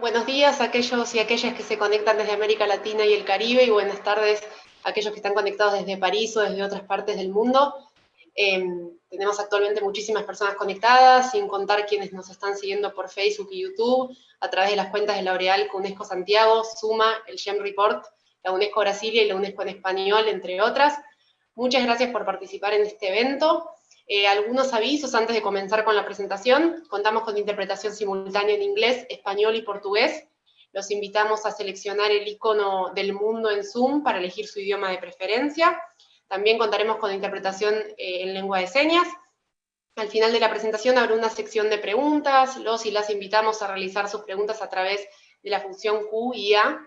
Buenos días a aquellos y aquellas que se conectan desde América Latina y el Caribe, y buenas tardes a aquellos que están conectados desde París o desde otras partes del mundo. Tenemos actualmente muchísimas personas conectadas, sin contar quienes nos están siguiendo por Facebook y YouTube, a través de las cuentas de la OREALC, UNESCO Santiago, SUMMA, el GEM Report, la UNESCO Brasilia y la UNESCO en español, entre otras. Muchas gracias por participar en este evento. Algunos avisos antes de comenzar con la presentación. Contamos con interpretación simultánea en inglés, español y portugués. Los invitamos a seleccionar el icono del mundo en Zoom para elegir su idioma de preferencia. También contaremos con interpretación en lengua de señas. Al final de la presentación habrá una sección de preguntas. Los y las invitamos a realizar sus preguntas a través de la función Q y A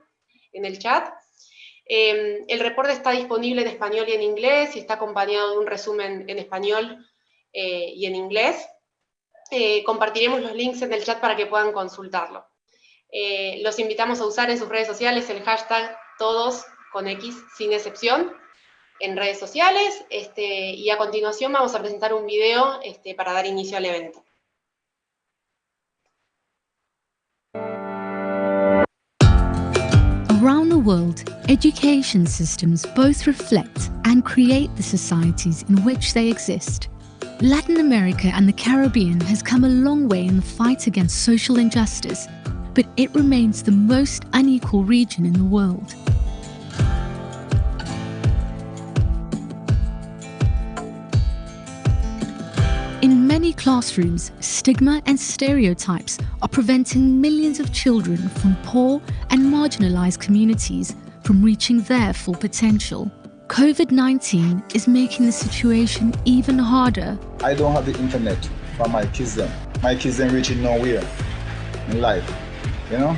en el chat. El reporte está disponible en español y en inglés y está acompañado de un resumen en español y en inglés. Compartiremos los links en el chat para que puedan consultarlo. Los invitamos a usar en sus redes sociales el hashtag todos con X sin excepción en redes sociales, y a continuación vamos a presentar un video para dar inicio al evento. Around the world, education systems both reflect and create the societies in which they exist. Latin America and the Caribbean has come a long way in the fight against social injustice, but it remains the most unequal region in the world. In many classrooms, stigma and stereotypes are preventing millions of children from poor and marginalized communities from reaching their full potential. COVID-19 is making the situation even harder. I don't have the internet for my kids then. My kids then reaching nowhere in life, you know?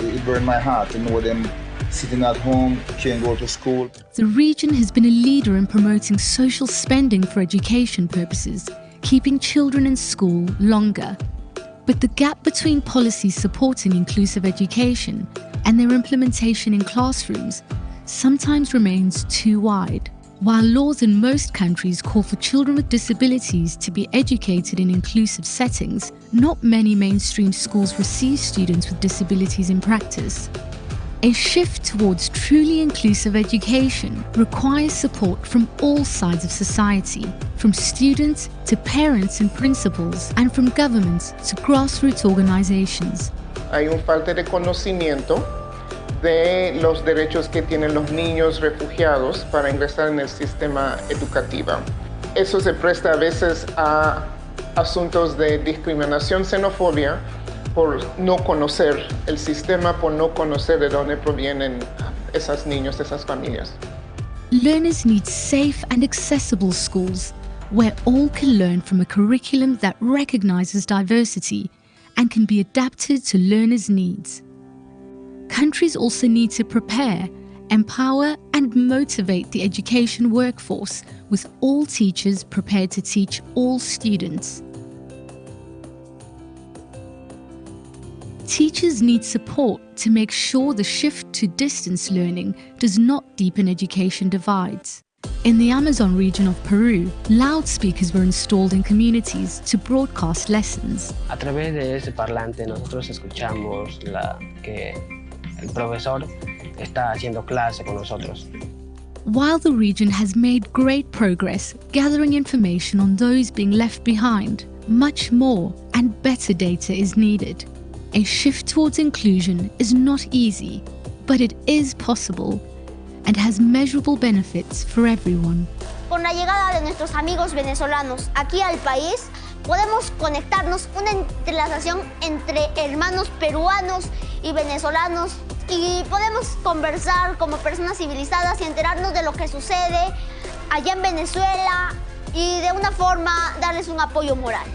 It burned my heart to know them sitting at home, can't go to school. The region has been a leader in promoting social spending for education purposes, keeping children in school longer. But the gap between policies supporting inclusive education and their implementation in classrooms sometimes remains too wide. While laws in most countries call for children with disabilities to be educated in inclusive settings, not many mainstream schools receive students with disabilities in practice. A shift towards truly inclusive education requires support from all sides of society, from students to parents and principals, and from governments to grassroots organizations. Hay un falta de conocimiento de los derechos que tienen los niños refugiados para ingresar en el sistema educativo. Eso se presta a veces a asuntos de discriminación, xenofobia, por no conocer el sistema, por no conocer de dónde provienen esos niños, esas familias. Learners need safe and accessible schools where all can learn from a curriculum that recognizes diversity and can be adapted to learners' needs. Countries also need to prepare, empower and motivate the education workforce with all teachers prepared to teach all students. Teachers need support to make sure the shift to distance learning does not deepen education divides. In the Amazon region of Peru, loudspeakers were installed in communities to broadcast lessons. A través de ese parlante nosotros escuchamos que el profesor está haciendo clase con nosotros. While the region has made great progress gathering information on those being left behind, much more and better data is needed. A shift towards inclusion is not easy, but it is possible and has measurable benefits for everyone. Con la llegada de nuestros amigos venezolanos aquí al país, podemos conectarnos, una entrelazación entre hermanos peruanos y venezolanos, y podemos conversar como personas civilizadas y enterarnos de lo que sucede allá en Venezuela y de una forma darles un apoyo moral.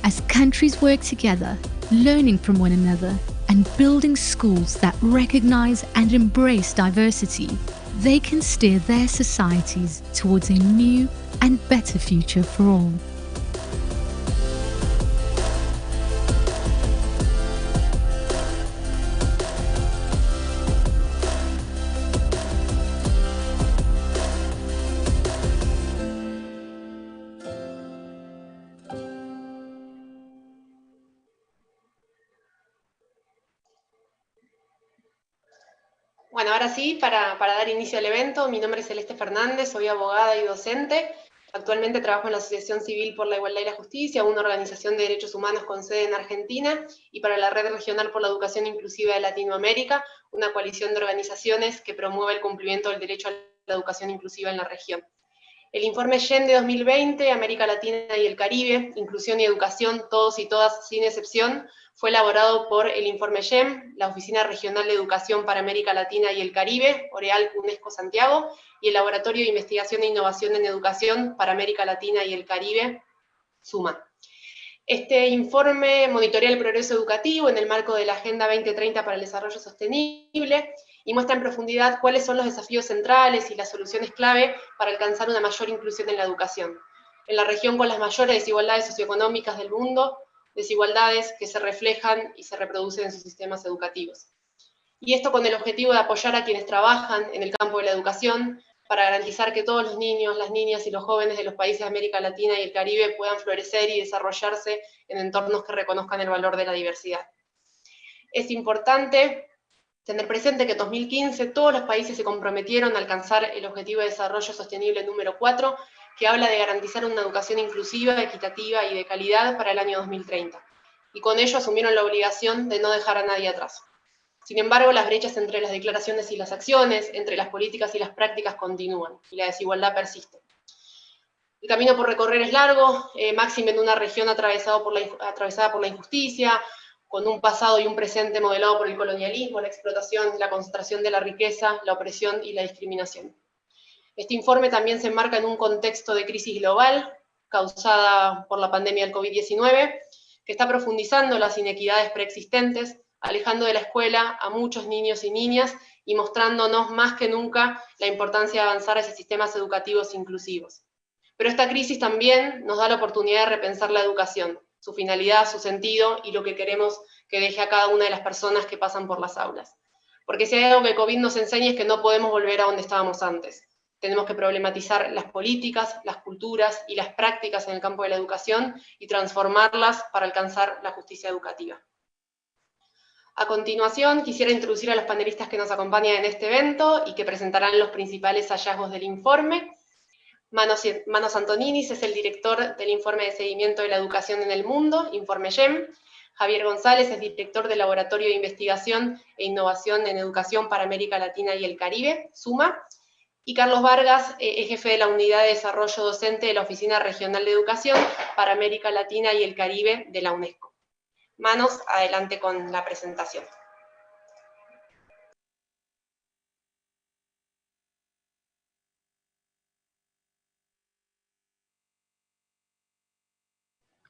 As countries work together, learning from one another and building schools that recognize and embrace diversity, they can steer their societies towards a new and better future for all. Bueno, ahora sí, para dar inicio al evento, mi nombre es Celeste Fernández, soy abogada y docente. Actualmente trabajo en la Asociación Civil por la Igualdad y la Justicia, una organización de derechos humanos con sede en Argentina, y para la Red Regional por la Educación Inclusiva de Latinoamérica, una coalición de organizaciones que promueve el cumplimiento del derecho a la educación inclusiva en la región. El informe GEN de 2020, América Latina y el Caribe, Inclusión y Educación, todos y todas sin excepción, fue elaborado por el informe GEM, la Oficina Regional de Educación para América Latina y el Caribe, OREALC UNESCO Santiago, y el Laboratorio de Investigación e Innovación en Educación para América Latina y el Caribe, SUMMA. Este informe monitorea el progreso educativo en el marco de la Agenda 2030 para el Desarrollo Sostenible y muestra en profundidad cuáles son los desafíos centrales y las soluciones clave para alcanzar una mayor inclusión en la educación. En la región con las mayores desigualdades socioeconómicas del mundo, desigualdades que se reflejan y se reproducen en sus sistemas educativos. Y esto con el objetivo de apoyar a quienes trabajan en el campo de la educación para garantizar que todos los niños, las niñas y los jóvenes de los países de América Latina y el Caribe puedan florecer y desarrollarse en entornos que reconozcan el valor de la diversidad. Es importante tener presente que en 2015 todos los países se comprometieron a alcanzar el Objetivo de Desarrollo Sostenible número 4, que habla de garantizar una educación inclusiva, equitativa y de calidad para el año 2030. Y con ello asumieron la obligación de no dejar a nadie atrás. Sin embargo, las brechas entre las declaraciones y las acciones, entre las políticas y las prácticas continúan, y la desigualdad persiste. El camino por recorrer es largo, máxime en una región atravesada por la injusticia, con un pasado y un presente modelado por el colonialismo, la explotación, la concentración de la riqueza, la opresión y la discriminación. Este informe también se enmarca en un contexto de crisis global, causada por la pandemia del COVID-19, que está profundizando las inequidades preexistentes, alejando de la escuela a muchos niños y niñas y mostrándonos más que nunca la importancia de avanzar hacia sistemas educativos inclusivos. Pero esta crisis también nos da la oportunidad de repensar la educación, su finalidad, su sentido y lo que queremos que deje a cada una de las personas que pasan por las aulas. Porque si hay algo que el COVID nos enseña es que no podemos volver a donde estábamos antes. Tenemos que problematizar las políticas, las culturas y las prácticas en el campo de la educación y transformarlas para alcanzar la justicia educativa. A continuación, quisiera introducir a los panelistas que nos acompañan en este evento y que presentarán los principales hallazgos del informe. Manos Antoninis es el director del Informe de Seguimiento de la Educación en el Mundo, Informe GEM. Javier González es director del Laboratorio de Investigación e Innovación en Educación para América Latina y el Caribe, SUMMA. Y Carlos Vargas es jefe de la Unidad de Desarrollo Docente de la Oficina Regional de Educación para América Latina y el Caribe de la UNESCO. Manos, adelante con la presentación.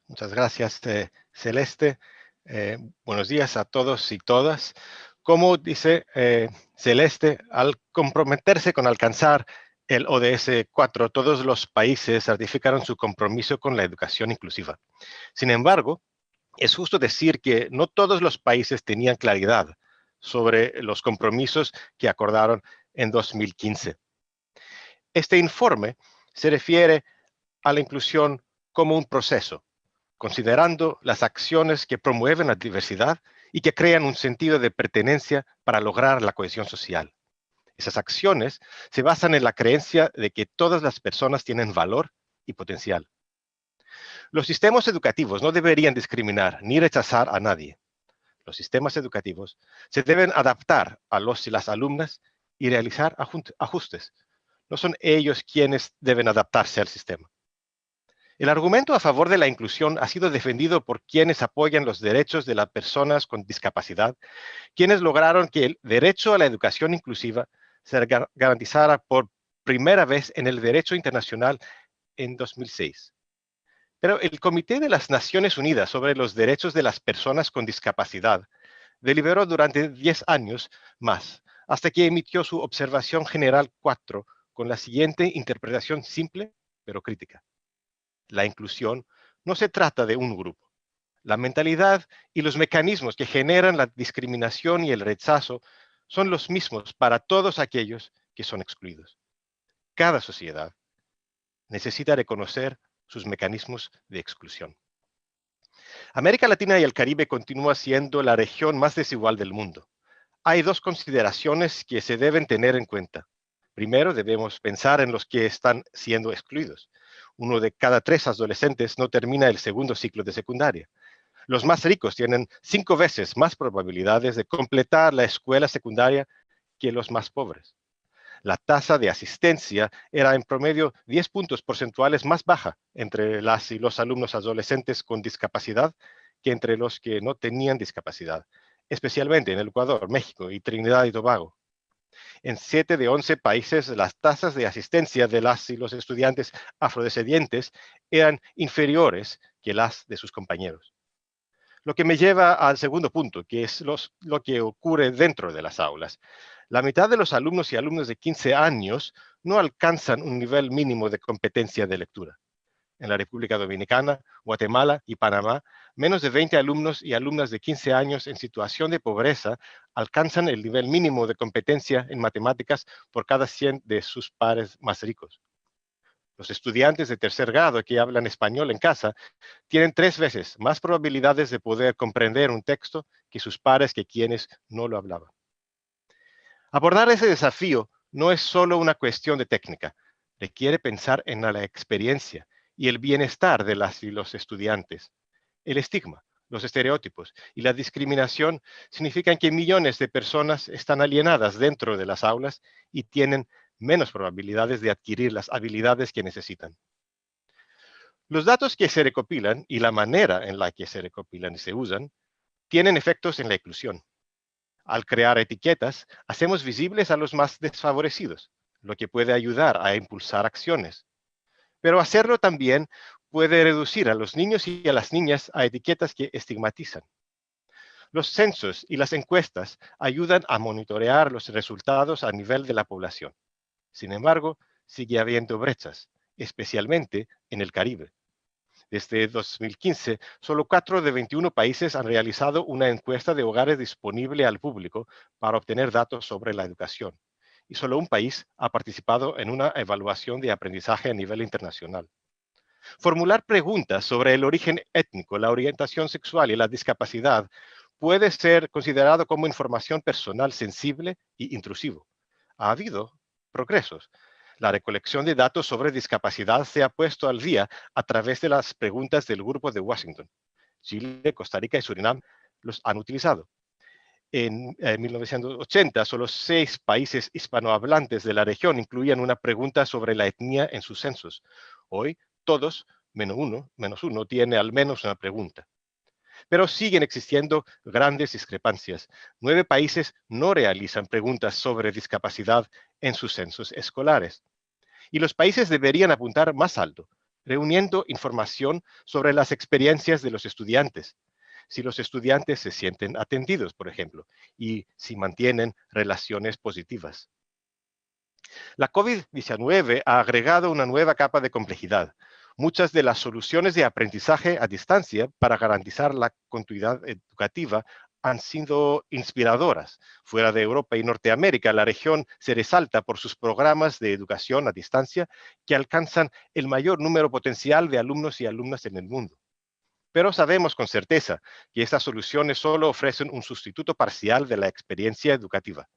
Muchas gracias, Celeste. Buenos días a todos y todas. Como dice Celeste, al comprometerse con alcanzar el ODS 4, todos los países ratificaron su compromiso con la educación inclusiva. Sin embargo, es justo decir que no todos los países tenían claridad sobre los compromisos que acordaron en 2015. Este informe se refiere a la inclusión como un proceso, considerando las acciones que promueven la diversidad y que crean un sentido de pertenencia para lograr la cohesión social. Esas acciones se basan en la creencia de que todas las personas tienen valor y potencial. Los sistemas educativos no deberían discriminar ni rechazar a nadie. Los sistemas educativos se deben adaptar a los y las alumnas y realizar ajustes. No son ellos quienes deben adaptarse al sistema. El argumento a favor de la inclusión ha sido defendido por quienes apoyan los derechos de las personas con discapacidad, quienes lograron que el derecho a la educación inclusiva se garantizara por primera vez en el derecho internacional en 2006. Pero el Comité de las Naciones Unidas sobre los Derechos de las Personas con Discapacidad deliberó durante 10 años más, hasta que emitió su Observación General 4 con la siguiente interpretación simple pero crítica. La inclusión no se trata de un grupo. La mentalidad y los mecanismos que generan la discriminación y el rechazo son los mismos para todos aquellos que son excluidos. Cada sociedad necesita reconocer sus mecanismos de exclusión. América Latina y el Caribe continúa siendo la región más desigual del mundo. Hay dos consideraciones que se deben tener en cuenta. Primero, debemos pensar en los que están siendo excluidos. 1 de cada 3 adolescentes no termina el segundo ciclo de secundaria. Los más ricos tienen 5 veces más probabilidades de completar la escuela secundaria que los más pobres. La tasa de asistencia era en promedio 10 puntos porcentuales más baja entre las y los alumnos adolescentes con discapacidad que entre los que no tenían discapacidad, especialmente en el Ecuador, México y Trinidad y Tobago. En 7 de 11 países, las tasas de asistencia de las y los estudiantes afrodescendientes eran inferiores que las de sus compañeros. Lo que me lleva al segundo punto, que es lo que ocurre dentro de las aulas. La mitad de los alumnos y alumnas de 15 años no alcanzan un nivel mínimo de competencia de lectura. En la República Dominicana, Guatemala y Panamá, menos de 20 alumnos y alumnas de 15 años en situación de pobreza alcanzan el nivel mínimo de competencia en matemáticas por cada 100 de sus pares más ricos. Los estudiantes de tercer grado que hablan español en casa tienen 3 veces más probabilidades de poder comprender un texto que sus pares que quienes no lo hablaban. Abordar ese desafío no es solo una cuestión de técnica, requiere pensar en la experiencia y el bienestar de las y los estudiantes. El estigma, los estereotipos y la discriminación significan que millones de personas están alienadas dentro de las aulas y tienen menos probabilidades de adquirir las habilidades que necesitan. Los datos que se recopilan y la manera en la que se recopilan y se usan tienen efectos en la inclusión. Al crear etiquetas, hacemos visibles a los más desfavorecidos, lo que puede ayudar a impulsar acciones. Pero hacerlo también puede reducir a los niños y a las niñas a etiquetas que estigmatizan. Los censos y las encuestas ayudan a monitorear los resultados a nivel de la población. Sin embargo, sigue habiendo brechas, especialmente en el Caribe. Desde 2015, solo 4 de 21 países han realizado una encuesta de hogares disponible al público para obtener datos sobre la educación. Y solo un país ha participado en una evaluación de aprendizaje a nivel internacional. Formular preguntas sobre el origen étnico, la orientación sexual y la discapacidad puede ser considerado como información personal sensible e intrusivo. Ha habido progresos. La recolección de datos sobre discapacidad se ha puesto al día a través de las preguntas del Grupo de Washington. Chile, Costa Rica y Surinam los han utilizado. En 1980, solo 6 países hispanohablantes de la región incluían una pregunta sobre la etnia en sus censos. Hoy, todos, menos uno, tiene al menos una pregunta. Pero siguen existiendo grandes discrepancias. 9 países no realizan preguntas sobre discapacidad en sus censos escolares. Y los países deberían apuntar más alto, reuniendo información sobre las experiencias de los estudiantes. Si los estudiantes se sienten atendidos, por ejemplo, y si mantienen relaciones positivas. La COVID-19 ha agregado una nueva capa de complejidad. Muchas de las soluciones de aprendizaje a distancia para garantizar la continuidad educativa han sido inspiradoras. Fuera de Europa y Norteamérica, la región se resalta por sus programas de educación a distancia que alcanzan el mayor número potencial de alumnos y alumnas en el mundo. Pero sabemos con certeza que estas soluciones solo ofrecen un sustituto parcial de la experiencia educativa.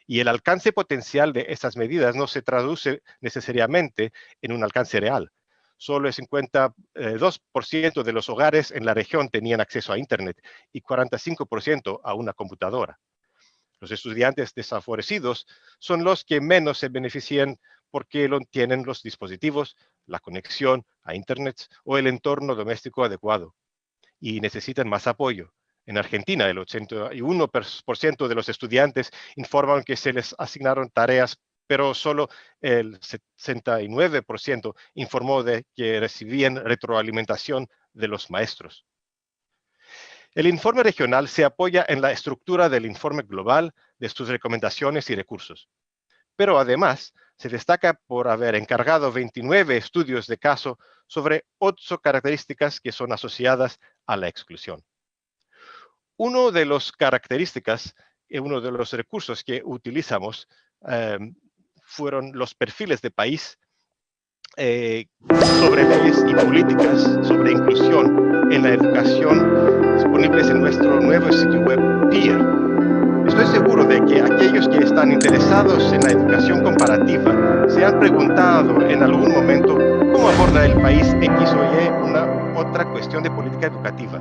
Y el alcance potencial de estas medidas no se traduce necesariamente en un alcance real. Solo el 52% de los hogares en la región tenían acceso a Internet y 45% a una computadora. Los estudiantes desfavorecidos son los que menos se benefician porque no tienen los dispositivos, la conexión a Internet o el entorno doméstico adecuado y necesitan más apoyo. En Argentina, el 81% de los estudiantes informan que se les asignaron tareas, pero solo el 69% informó de que recibían retroalimentación de los maestros. El informe regional se apoya en la estructura del informe global de sus recomendaciones y recursos. Pero además, se destaca por haber encargado 29 estudios de caso sobre 8 características que son asociadas a la exclusión. Uno de las características, uno de los recursos que utilizamos fueron los perfiles de país sobre leyes y políticas sobre inclusión en la educación disponibles en nuestro nuevo sitio web PEER. Estoy seguro de que aquellos que están interesados en la educación comparativa se han preguntado en algún momento cómo aborda el país X o Y una otra cuestión de política educativa.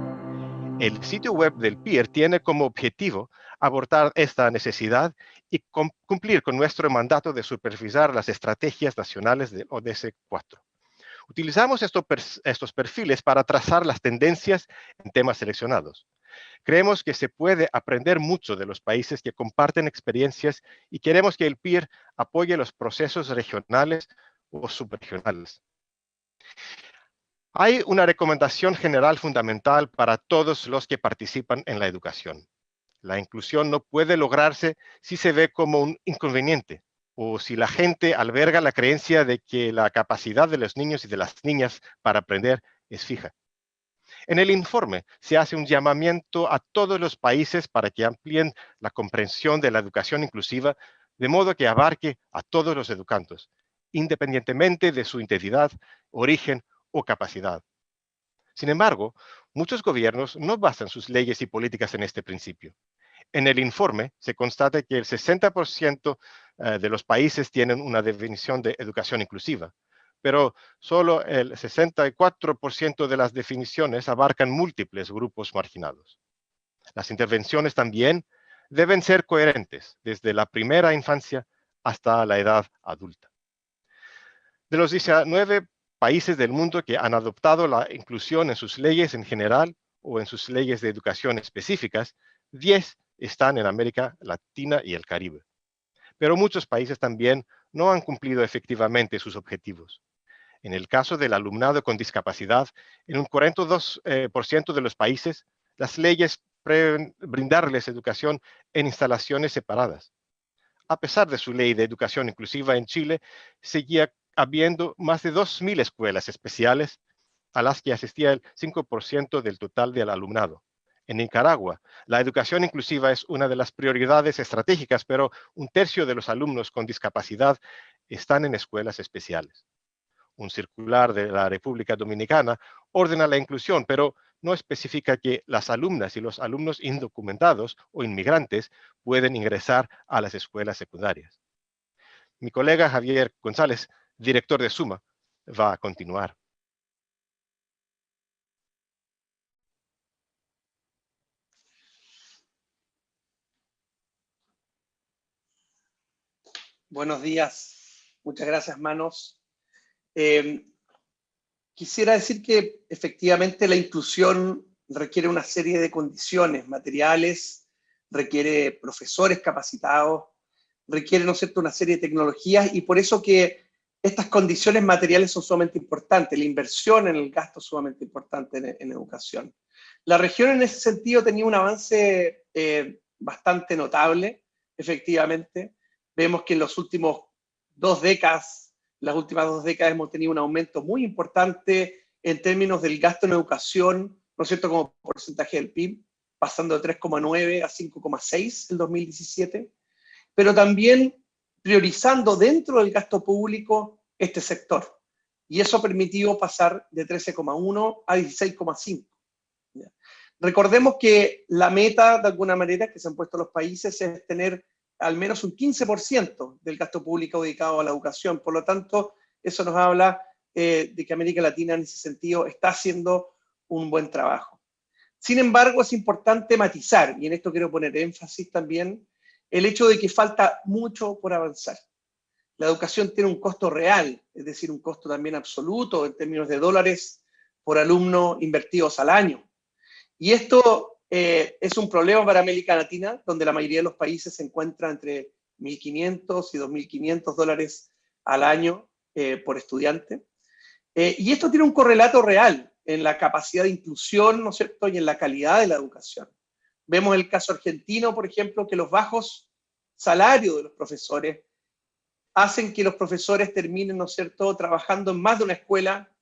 El sitio web del PIR tiene como objetivo abordar esta necesidad y cumplir con nuestro mandato de supervisar las estrategias nacionales del ODS 4. Utilizamos estos perfiles para trazar las tendencias en temas seleccionados. Creemos que se puede aprender mucho de los países que comparten experiencias y queremos que el PIR apoye los procesos regionales o subregionales. Hay una recomendación general fundamental para todos los que participan en la educación. La inclusión no puede lograrse si se ve como un inconveniente o si la gente alberga la creencia de que la capacidad de los niños y de las niñas para aprender es fija. En el informe se hace un llamamiento a todos los países para que amplíen la comprensión de la educación inclusiva de modo que abarque a todos los educandos, independientemente de su identidad, origen o capacidad. Sin embargo, muchos gobiernos no basan sus leyes y políticas en este principio. En el informe se constata que el 60% de los países tienen una definición de educación inclusiva, pero solo el 64% de las definiciones abarcan múltiples grupos marginados. Las intervenciones también deben ser coherentes desde la primera infancia hasta la edad adulta. De los 19 países del mundo que han adoptado la inclusión en sus leyes en general o en sus leyes de educación específicas, 10 están en América Latina y el Caribe. Pero muchos países también no han cumplido efectivamente sus objetivos. En el caso del alumnado con discapacidad, en un 42% de los países, las leyes prevén brindarles educación en instalaciones separadas. A pesar de su ley de educación inclusiva en Chile, seguía habiendo más de 2.000 escuelas especiales a las que asistía el 5% del total del alumnado. En Nicaragua, la educación inclusiva es una de las prioridades estratégicas, pero un tercio de los alumnos con discapacidad están en escuelas especiales. Un circular de la República Dominicana ordena la inclusión, pero no especifica que las alumnas y los alumnos indocumentados o inmigrantes pueden ingresar a las escuelas secundarias. Mi colega Javier González, director de SUMMA, va a continuar. Buenos días. Muchas gracias, Manos. Quisiera decir que efectivamente la inclusión requiere una serie de condiciones materiales, requiere profesores capacitados, requiere, ¿no es cierto?, una serie de tecnologías, y por eso que estas condiciones materiales son sumamente importantes, la inversión en el gasto es sumamente importante en educación. La región en ese sentido tenía un avance bastante notable, efectivamente. Vemos que en las últimas 2 décadas hemos tenido un aumento muy importante en términos del gasto en educación, ¿no es cierto?, como porcentaje del PIB, pasando de 3,9 a 5,6 en 2017, pero también priorizando dentro del gasto público este sector. Y eso ha permitido pasar de 13,1 a 16,5. Recordemos que la meta, de alguna manera, que se han puesto los países es tener al menos un 15% del gasto público dedicado a la educación. Por lo tanto, eso nos habla de que América Latina en ese sentido está haciendo un buen trabajo. Sin embargo, es importante matizar, y en esto quiero poner énfasis también, el hecho de que falta mucho por avanzar. La educación tiene un costo real, es decir, un costo también absoluto en términos de dólares por alumno invertidos al año. Y esto es un problema para América Latina, donde la mayoría de los países se encuentra entre 1.500 y 2.500 dólares al año por estudiante. Y esto tiene un correlato real en la capacidad de inclusión, ¿no es cierto?, y en la calidad de la educación. Vemos el caso argentino, por ejemplo, que los bajos salarios de los profesores hacen que los profesores terminen, ¿no es cierto?, trabajando en más de una escuela,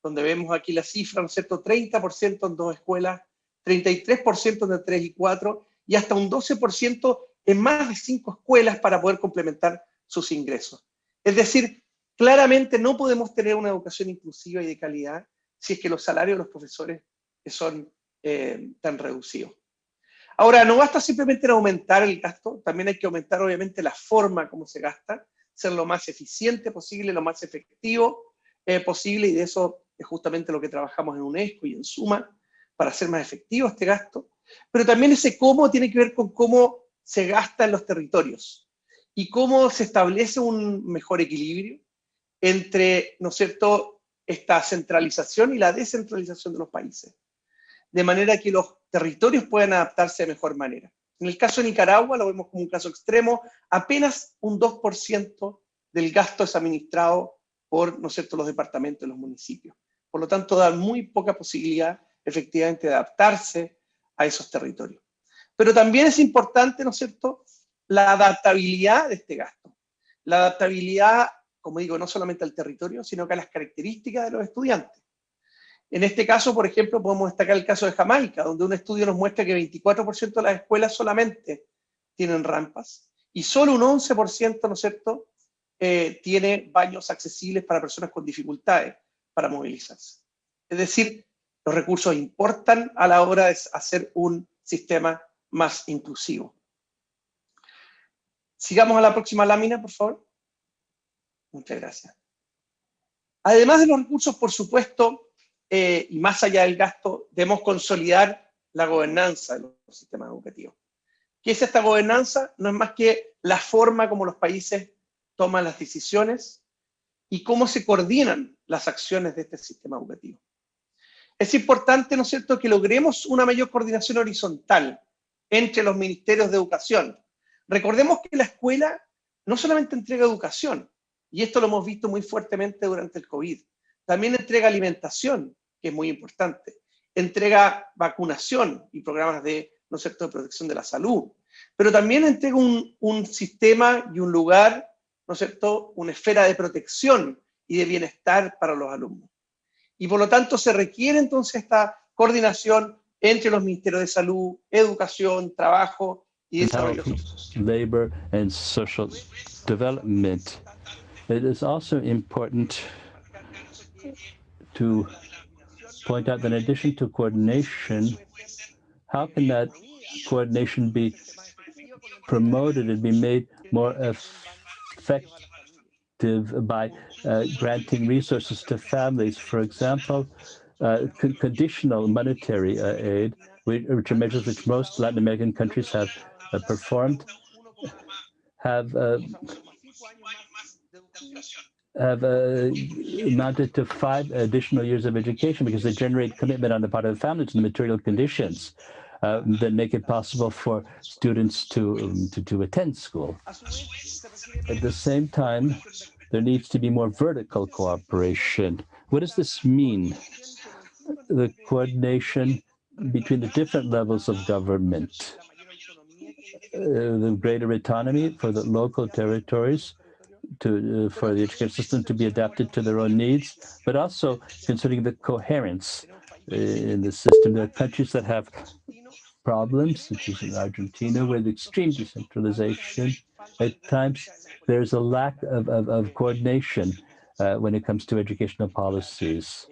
donde vemos aquí la cifra, ¿no es cierto?, 30% en 2 escuelas, 33% entre 3 y 4, y hasta un 12% en más de 5 escuelas para poder complementar sus ingresos. Es decir, claramente no podemos tener una educación inclusiva y de calidad si es que los salarios de los profesores son tan reducidos. Ahora, no basta simplemente en aumentar el gasto, también hay que aumentar obviamente la forma como se gasta, ser lo más eficiente posible, lo más efectivo posible, y de eso es justamente lo que trabajamos en UNESCO y en SUMMA, para hacer más efectivo este gasto. Pero también ese cómo tiene que ver con cómo se gasta en los territorios y cómo se establece un mejor equilibrio entre, ¿no es cierto?, esta centralización y la descentralización de los países, de manera que los territorios puedan adaptarse de mejor manera. En el caso de Nicaragua, lo vemos como un caso extremo, apenas un 2% del gasto es administrado por, ¿no es cierto?, los departamentos y los municipios. Por lo tanto, da muy poca posibilidad, efectivamente, de adaptarse a esos territorios. Pero también es importante, ¿no es cierto?, la adaptabilidad de este gasto. La adaptabilidad, como digo, no solamente al territorio, sino que a las características de los estudiantes. En este caso, por ejemplo, podemos destacar el caso de Jamaica, donde un estudio nos muestra que 24% de las escuelas solamente tienen rampas y solo un 11%, ¿no es cierto?, tiene baños accesibles para personas con dificultades para movilizarse. Es decir, los recursos importan a la hora de hacer un sistema más inclusivo. Sigamos a la próxima lámina, por favor. Muchas gracias. Además de los recursos, por supuesto, y más allá del gasto, debemos consolidar la gobernanza de los sistemas educativos. ¿Qué es esta gobernanza? No es más que la forma como los países toman las decisiones y cómo se coordinan las acciones de este sistema educativo. Es importante, ¿no es cierto?, que logremos una mayor coordinación horizontal entre los ministerios de educación. Recordemos que la escuela no solamente entrega educación, y esto lo hemos visto muy fuertemente durante el COVID, también entrega alimentación, que es muy importante, entrega vacunación y programas de, ¿no es cierto?, de protección de la salud, pero también entrega un sistema y un lugar, ¿no es cierto?, una esfera de protección y de bienestar para los alumnos. Y por lo tanto se requiere entonces esta coordinación entre los ministerios de salud, educación, trabajo y desarrollo social. Labor and social development. It is also important to point out that in addition to coordination, how can that coordination be promoted and be made more effective by granting resources to families? For example, conditional monetary aid, which are measures which most Latin American countries have performed, have amounted to 5 additional years of education because they generate commitment on the part of the family to the material conditions that make it possible for students to attend school. At the same time, there needs to be more vertical cooperation. What does this mean? The coordination between the different levels of government, the greater autonomy for the local territories, for the education system to be adapted to their own needs, but also considering the coherence in the system. There are countries that have problems, such as in Argentina, with extreme decentralization. At times, there's a lack of coordination when it comes to educational policies.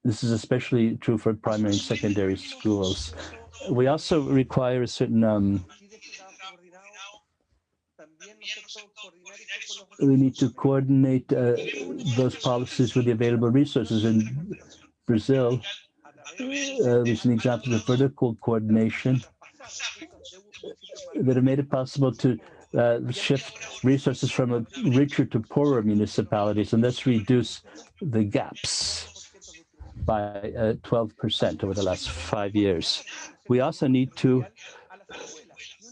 This is especially true for primary and secondary schools. We also require a certain we need to coordinate those policies with the available resources. In Brazil, there's an example of vertical coordination that have made it possible to shift resources from richer to poorer municipalities and thus reduce the gaps by 12% over the last 5 years. We also need to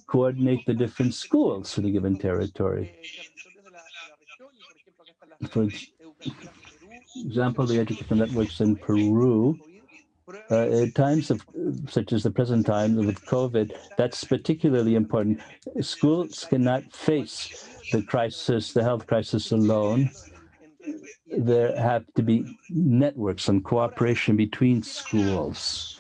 coordinate the different schools in a given territory. For example, the educational networks in Peru, at times such as the present time with COVID, that's particularly important. Schools cannot face the crisis, the health crisis alone. There have to be networks and cooperation between schools.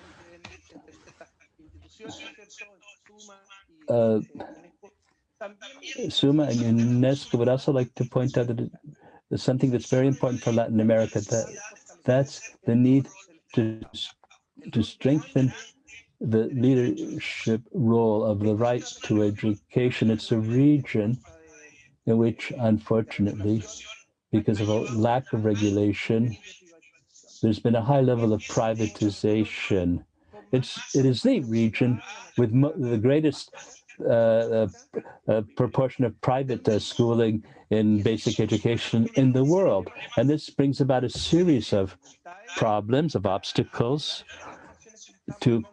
SUMMA and UNESCO would also like to point out that there's something that's very important for Latin America, that's the need to to strengthen the leadership role of the right to education. It's a region in which, unfortunately, because of a lack of regulation, there's been a high level of privatization. It is the region with the greatest proportion of private schooling in basic education in the world. And this brings about a series of problems, of obstacles to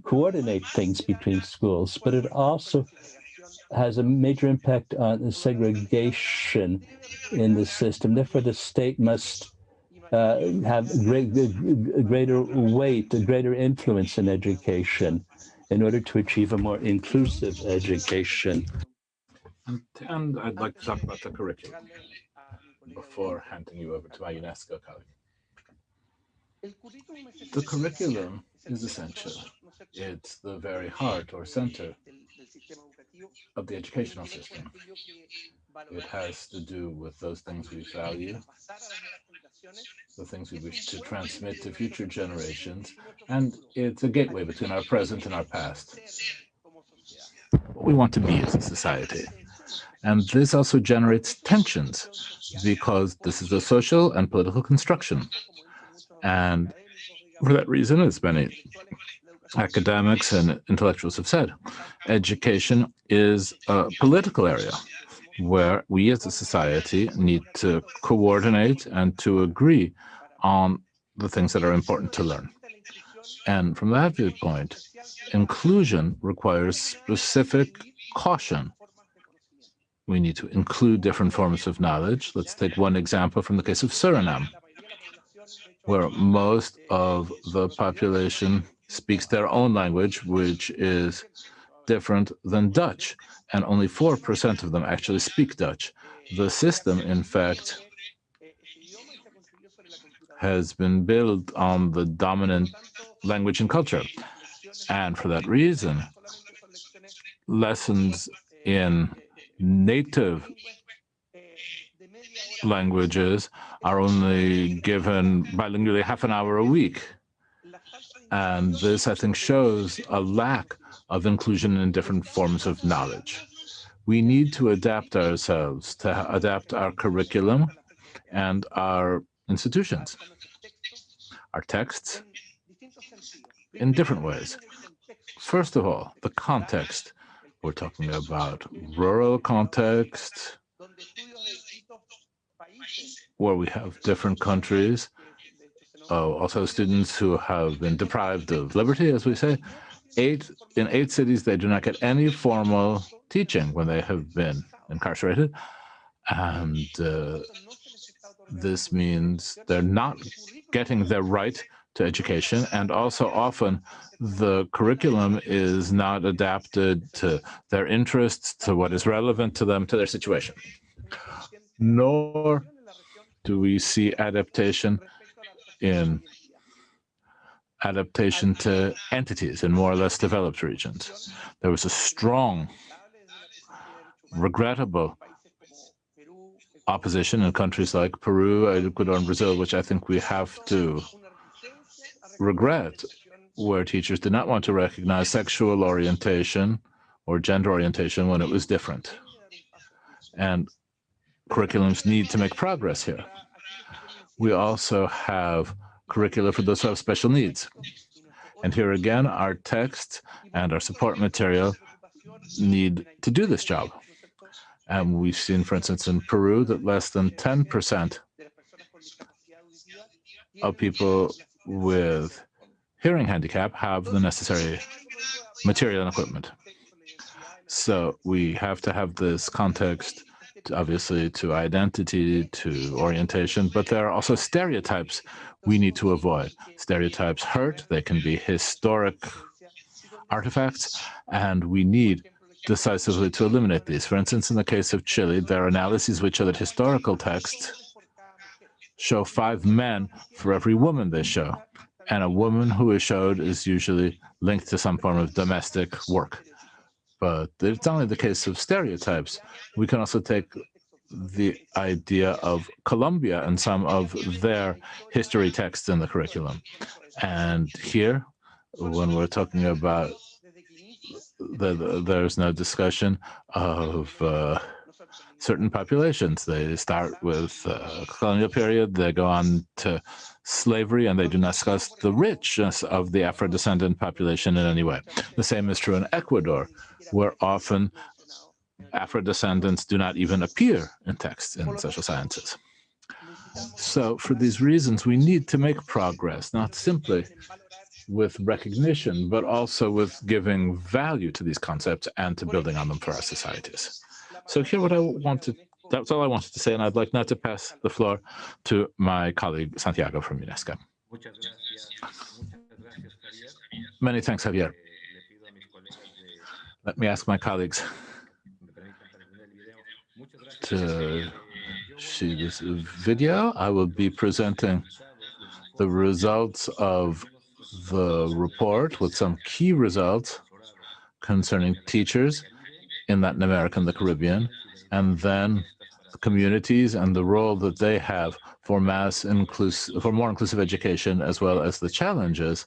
coordinate things between schools, but it also has a major impact on segregation in the system. Therefore, the state must have greater weight, a greater influence in education in order to achieve a more inclusive education. And I'd like to talk about the curriculum before handing you over to my UNESCO colleague. The curriculum is essential. It's the very heart or center of the educational system. It has to do with those things we value, the things we wish to transmit to future generations, and it's a gateway between our present and our past. What we want to be as a society. And this also generates tensions because this is a social and political construction. And for that reason, as many academics and intellectuals have said, education is a political area where we as a society need to coordinate and to agree on the things that are important to learn. And from that viewpoint, inclusion requires specific caution. We need to include different forms of knowledge. Let's take one example from the case of Suriname, where most of the population speaks their own language, which is different than Dutch, and only 4% of them actually speak Dutch. The system, in fact, has been built on the dominant language and culture. And for that reason, lessons in native languages are only given bilingually half an hour a week. And this, I think, shows a lack of inclusion in different forms of knowledge. We need to adapt ourselves, to adapt our curriculum and our institutions, our texts, in different ways. First of all, the context. We're talking about rural context, where we have different countries, also students who have been deprived of liberty, as we say. In 8 cities, they do not get any formal teaching when they have been incarcerated. And this means they're not getting their right to education, and also often the curriculum is not adapted to their interests, to what is relevant to them, to their situation. Nor do we see adaptation to entities in more or less developed regions. There was a strong, regrettable opposition in countries like Peru, Ecuador, and Brazil, which I think we have to regret, where teachers did not want to recognize sexual orientation or gender orientation when it was different. And curriculums need to make progress here. We also have curricula for those who have special needs. And here again, our text and our support material need to do this job. And we've seen, for instance, in Peru, that less than 10% of people with hearing handicap have the necessary material and equipment. So we have to have this context, obviously, to identity, to orientation, but there are also stereotypes we need to avoid. Stereotypes hurt, they can be historic artifacts, and we need decisively to eliminate these. For instance, in the case of Chile, there are analyses which show that historical texts show 5 men for every woman they show, and a woman who is showed is usually linked to some form of domestic work. But it's only the case of stereotypes. We can also take the idea of Colombia and some of their history texts in the curriculum. And here, when we're talking about there's no discussion of certain populations. They start with colonial period, they go on to slavery, and they do not discuss the richness of the Afro-descendant population in any way. The same is true in Ecuador, where often Afro-descendants do not even appear in texts in social sciences. So for these reasons, we need to make progress, not simply with recognition, but also with giving value to these concepts and to building on them for our societies. So here that's all I wanted to say, and I'd like now to pass the floor to my colleague Santiago from UNESCO. Many thanks, Javier. Let me ask my colleagues to see this video. I will be presenting the results of the report with some key results concerning teachers in Latin America and the Caribbean, and then the communities and the role that they have for more inclusive education, as well as the challenges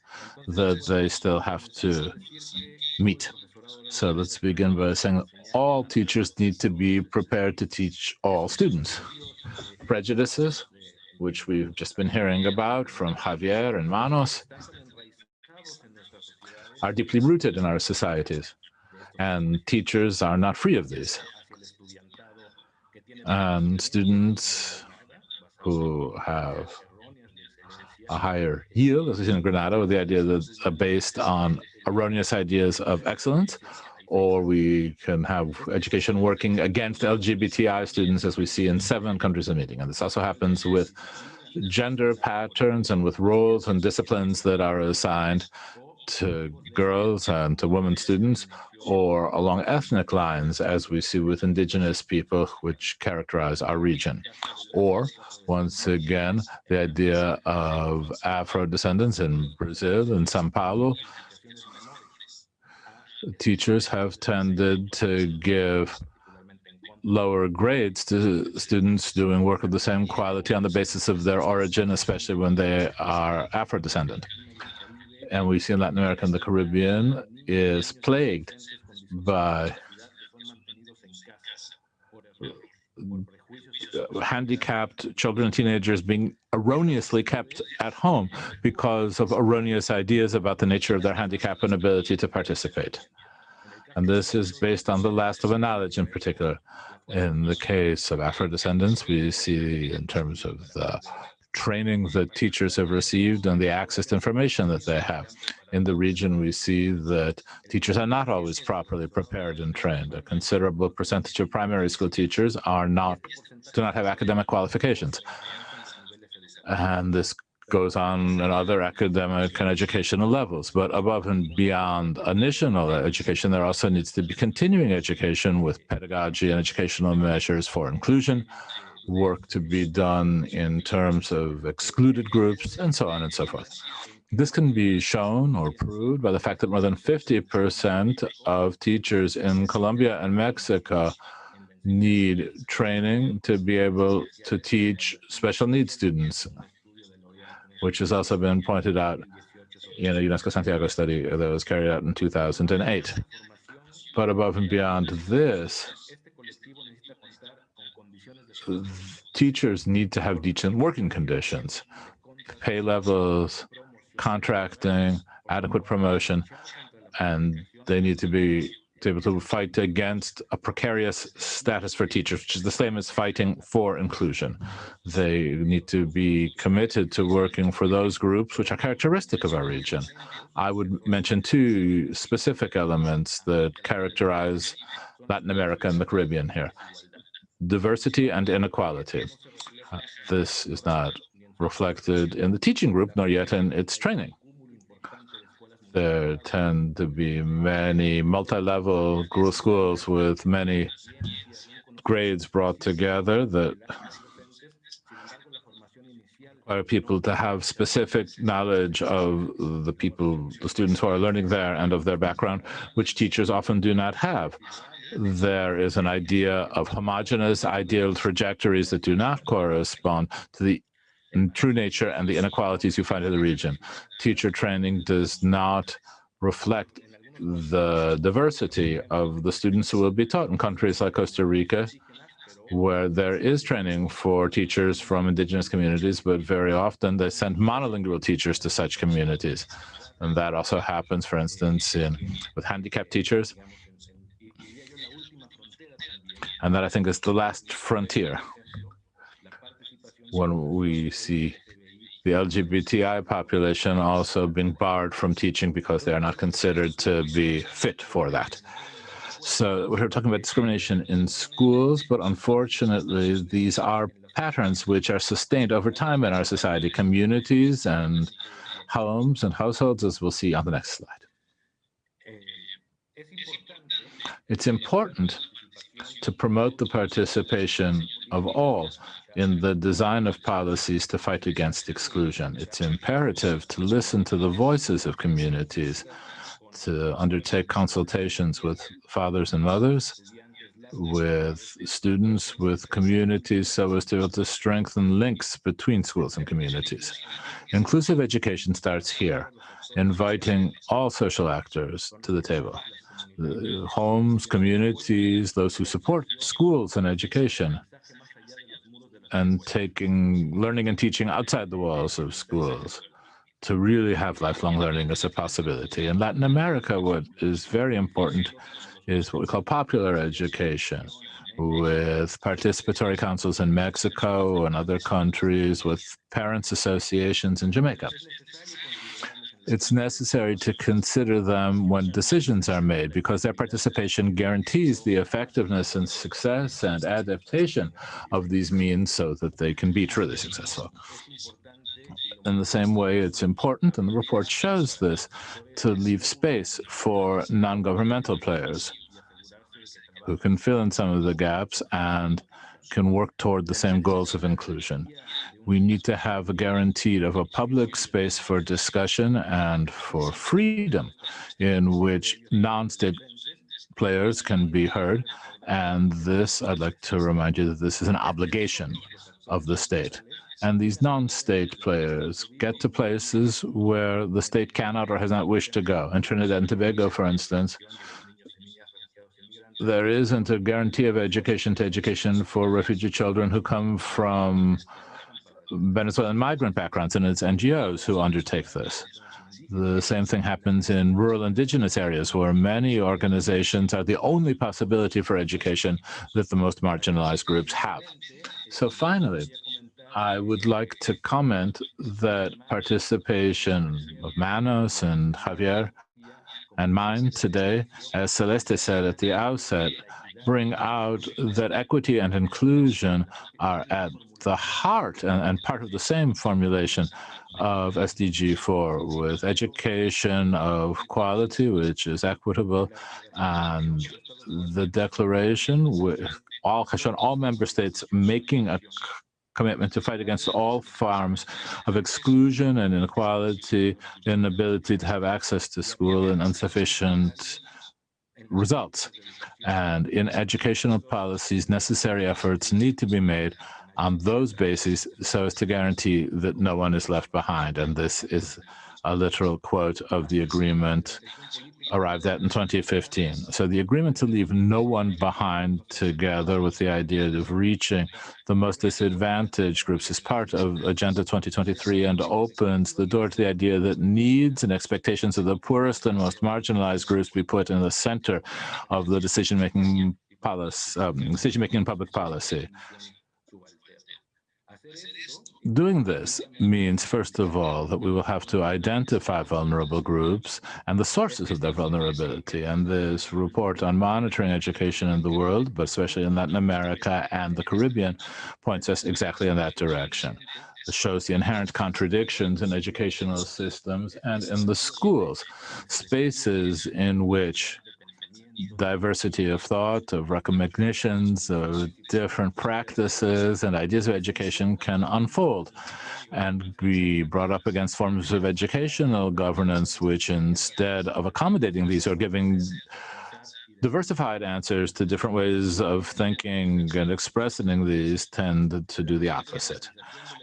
that they still have to meet. So let's begin by saying that all teachers need to be prepared to teach all students. Prejudices, which we've just been hearing about from Javier and Manos, are deeply rooted in our societies, and teachers are not free of these. And students who have a higher yield, as we see in Granada, with the idea that are based on erroneous ideas of excellence, or we can have education working against LGBTI students, as we see in 7 countries in meeting. And this also happens with gender patterns and with roles and disciplines that are assigned to girls and to women students, or along ethnic lines, as we see with indigenous people, which characterize our region. Or, once again, the idea of Afro-descendants in Brazil, in Sao Paulo. Teachers have tended to give lower grades to students doing work of the same quality on the basis of their origin, especially when they are Afro-descendant. And we see in Latin America and the Caribbean is plagued by handicapped children and teenagers being erroneously kept at home because of erroneous ideas about the nature of their handicap and ability to participate. And this is based on the last of a knowledge in particular. In the case of Afro-descendants, we see in terms of the training that teachers have received and the access to information that they have. In the region, we see that teachers are not always properly prepared and trained. A considerable percentage of primary school teachers do not have academic qualifications. And this goes on at other academic and educational levels. But above and beyond initial education, there also needs to be continuing education with pedagogy and educational measures for inclusion, work to be done in terms of excluded groups, and so on and so forth. This can be shown or proved by the fact that more than 50% of teachers in Colombia and Mexico need training to be able to teach special needs students, which has also been pointed out in a UNESCO Santiago study that was carried out in 2008. But above and beyond this, teachers need to have decent working conditions, pay levels, contracting, adequate promotion, and they need to be able to fight against a precarious status for teachers, which is the same as fighting for inclusion. They need to be committed to working for those groups which are characteristic of our region. I would mention 2 specific elements that characterize Latin America and the Caribbean here: diversity and inequality. This is not reflected in the teaching group, nor yet in its training. There tend to be many multi-level schools with many grades brought together that require people to have specific knowledge of the students who are learning there and of their background, which teachers often do not have. there is an idea of homogeneous ideal trajectories that do not correspond to the true nature and the inequalities you find in the region. Teacher training does not reflect the diversity of the students who will be taught in countries like Costa Rica, where there is training for teachers from indigenous communities, but very often they send monolingual teachers to such communities. And that also happens, for instance, with handicapped teachers. And that, I think, is the last frontier when we see the LGBTI population also being barred from teaching because they are not considered to be fit for that. So we're talking about discrimination in schools, but unfortunately, these are patterns which are sustained over time in our society, communities and homes and households, as we'll see on the next slide. It's important to promote the participation of all in the design of policies to fight against exclusion. It's imperative to listen to the voices of communities, to undertake consultations with fathers and mothers, with students, with communities, so as to be able to strengthen links between schools and communities. Inclusive education starts here, inviting all social actors to the table. The homes, communities, those who support schools and education, and taking learning and teaching outside the walls of schools to really have lifelong learning as a possibility. In Latin America, what is very important is what we call popular education, with participatory councils in Mexico and other countries, with parents' associations in Jamaica. It's necessary to consider them when decisions are made, because their participation guarantees the effectiveness and success and adaptation of these means so that they can be truly successful. In the same way, it's important, and the report shows this, to leave space for non-governmental players who can fill in some of the gaps and can work toward the same goals of inclusion. We need to have a guarantee of a public space for discussion and for freedom in which non-state players can be heard. And this, I'd like to remind you that this is an obligation of the state. And these non-state players get to places where the state cannot or has not wished to go. In Trinidad and Tobago, for instance, there isn't a guarantee of education to education for refugee children who come from Venezuelan migrant backgrounds, and it's NGOs who undertake this. The same thing happens in rural indigenous areas, where many organizations are the only possibility for education that the most marginalized groups have. So finally, I would like to comment that participation of Manos and Javier and mine today, as Celeste said at the outset, bring out that equity and inclusion are at the heart and part of the same formulation of SDG 4, with education of quality, which is equitable, and the declaration has shown all member states making a commitment to fight against all forms of exclusion and inequality, inability to have access to school, and insufficient results. And in educational policies, necessary efforts need to be made on those bases so as to guarantee that no one is left behind. And this is a literal quote of the agreement arrived at in 2015. So the agreement to leave no one behind, together with the idea of reaching the most disadvantaged groups, is part of Agenda 2023 and opens the door to the idea that needs and expectations of the poorest and most marginalized groups be put in the center of the decision-making in public policy. Doing this means, first of all, that we will have to identify vulnerable groups and the sources of their vulnerability. And this report on monitoring education in the world, but especially in Latin America and the Caribbean, points us exactly in that direction. It shows the inherent contradictions in educational systems and in the schools, spaces in which diversity of thought, of recognitions, of different practices and ideas of education can unfold and be brought up against forms of educational governance which, instead of accommodating these or giving diversified answers to different ways of thinking and expressing these tend to do the opposite.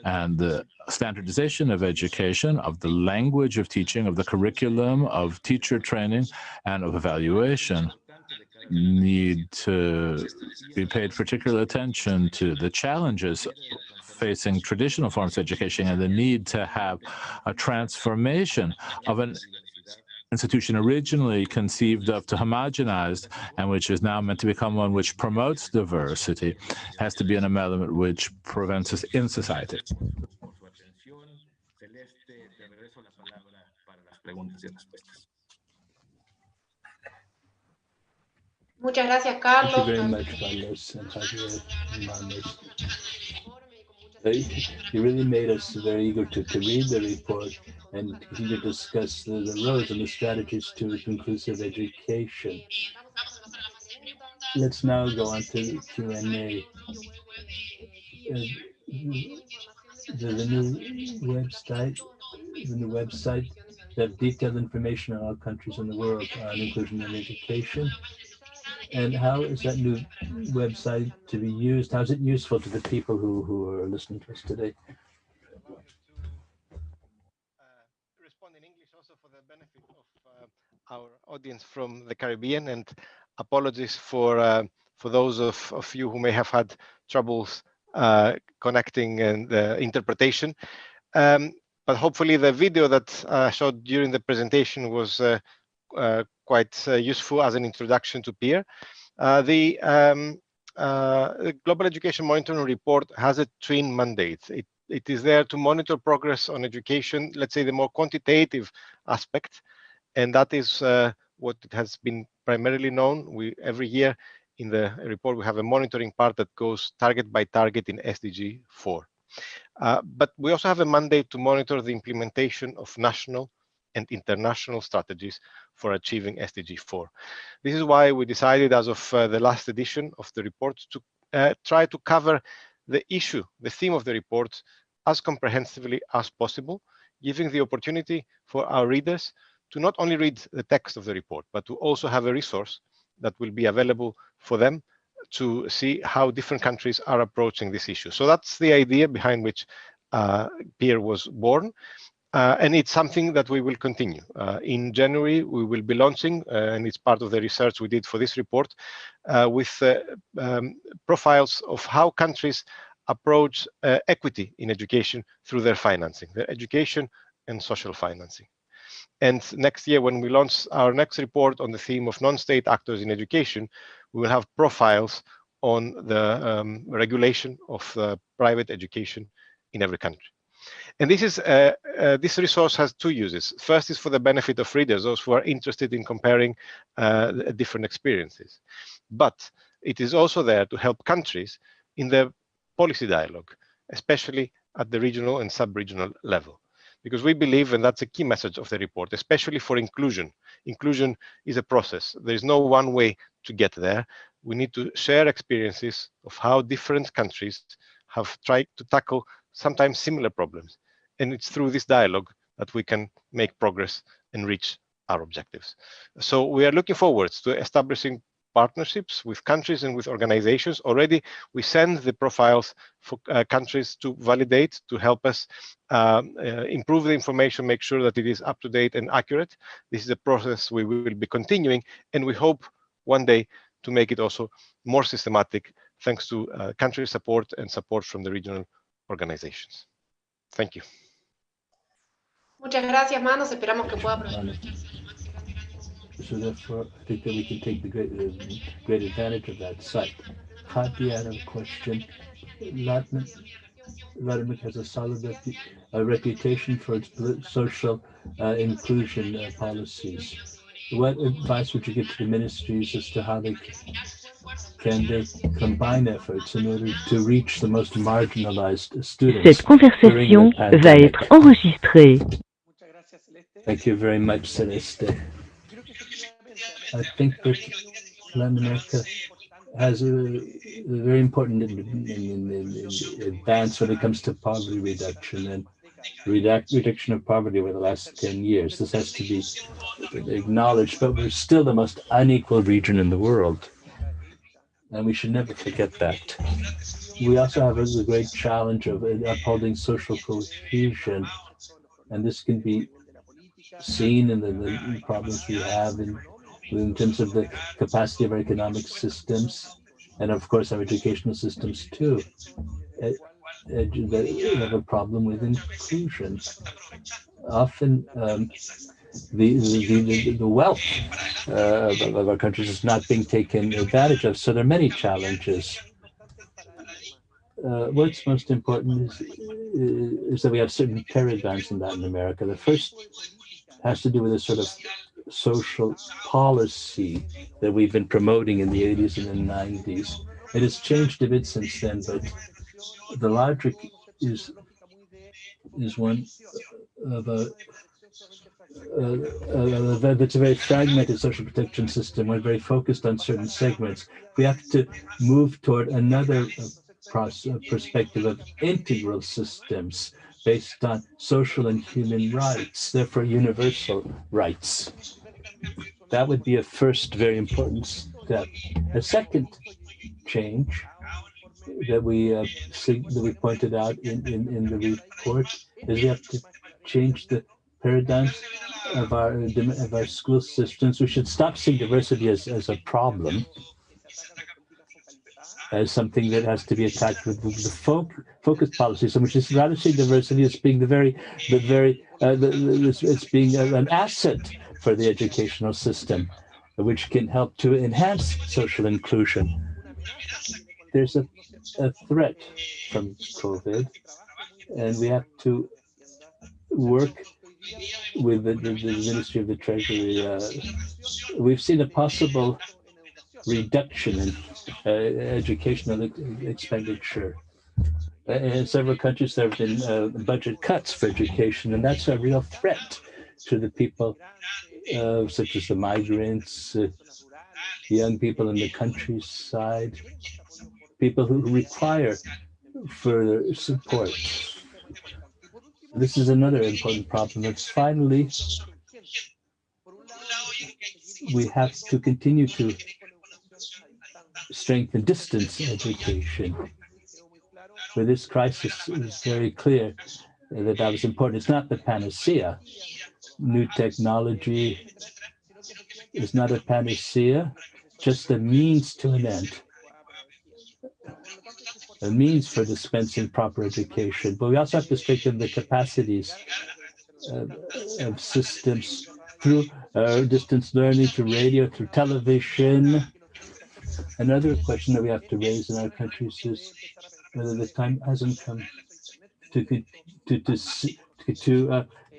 And the standardization of education, of the language of teaching, of the curriculum, of teacher training, and of evaluation need to be paid particular attention to the challenges facing traditional forms of education and the need to have a transformation of an institution originally conceived of to homogenize and which is now meant to become one which promotes diversity has to be an element which prevents us in society. Muchas gracias, Carlos. Thank you very much, Carlos and Javier and Manos. You really made us very eager to read the report and continue to discuss the roads and the strategies to inclusive education. Let's now go on to Q&A. The new website that detailed information on all countries in the world on inclusion in education. And how is that new website to be used? How is it useful to the people who are listening to us today? Respond in English also for the benefit of our audience from the Caribbean, and apologies for those of you who may have had troubles connecting and interpretation. But hopefully the video that I showed during the presentation was quite useful as an introduction to PEER. The Global Education Monitoring Report has a twin mandate. It is there to monitor progress on education, let's say the more quantitative aspect, and that is what it has been primarily known. Every year in the report we have a monitoring part that goes target by target in SDG 4. But we also have a mandate to monitor the implementation of national and international strategies for achieving SDG 4. This is why we decided, as of the last edition of the report, to try to cover the issue, the theme of the report, as comprehensively as possible, giving the opportunity for our readers to not only read the text of the report, but to also have a resource that will be available for them to see how different countries are approaching this issue. So that's the idea behind which PEER was born. And it's something that we will continue. In January, we will be launching, and it's part of the research we did for this report, with profiles of how countries approach equity in education through their financing, their education and social financing. And next year, when we launch our next report on the theme of non-state actors in education, we will have profiles on the regulation of private education in every country. And this is this resource has two uses. First is for the benefit of readers, those who are interested in comparing different experiences. But it is also there to help countries in the policy dialogue, especially at the regional and sub-regional level. Because we believe, and that's a key message of the report, especially for inclusion. Inclusion is a process. There is no one way to get there. We need to share experiences of how different countries have tried to tackle sometimes similar problems. And it's through this dialogue that we can make progress and reach our objectives. So we are looking forward to establishing partnerships with countries and with organizations. Already we send the profiles for countries to validate, to help us improve the information, make sure that it is up to date and accurate. This is a process we will be continuing, and we hope one day to make it also more systematic, thanks to country support and support from the regional organizations. Thank you. Muchas gracias, Manos. Esperamos que pueda aprovechar. So therefore, I think that we can take the great advantage of that site. Javi had a question. Latin has a solid reputation for its social inclusion policies. What advice would you give to the ministries as to how they can combine efforts in order to reach the most marginalized students? Cette conversation va être enregistrée. Thank you very much, Celeste. I think that Latin America has a very important advance when it comes to poverty reduction, and reduction of poverty over the last 10 years. This has to be acknowledged, but we're still the most unequal region in the world. And we should never forget that. We also have a great challenge of upholding social cohesion. And this can be seen in the problems we have in terms of the capacity of our economic systems, and of course our educational systems too. They have a problem with inclusion. Often the wealth of our countries is not being taken advantage of. So there are many challenges. What's most important is that we have certain paradigms in Latin America. The first has to do with a sort of social policy that we've been promoting in the 80s and the 90s. It has changed a bit since then, but the logic is one of that's a very fragmented social protection system. We're very focused on certain segments. We have to move toward another perspective of integral systems based on social and human rights, therefore universal rights. That would be a first very important step. A second change that we pointed out in the report is we have to change the paradigms of our school systems. We should stop seeing diversity as a problem, as something that has to be attacked with the focus policy. So we should rather see diversity as being it's being an asset for the educational system, which can help to enhance social inclusion. There's a threat from COVID, and we have to work with the Ministry of the Treasury. We've seen a possible reduction in educational expenditure. In several countries, there have been budget cuts for education, and that's a real threat to the people, such as the migrants, young people in the countryside, people who require further support. This is another important problem. And finally, we have to continue to strengthen distance education. For this crisis, it's very clear that was important. It's not the panacea. New technology is not a panacea, just a means to an end. A means for dispensing proper education. But we also have to strengthen the capacities of systems through distance learning, through radio, through television. Another question that we have to raise in our countries is whether the time hasn't come to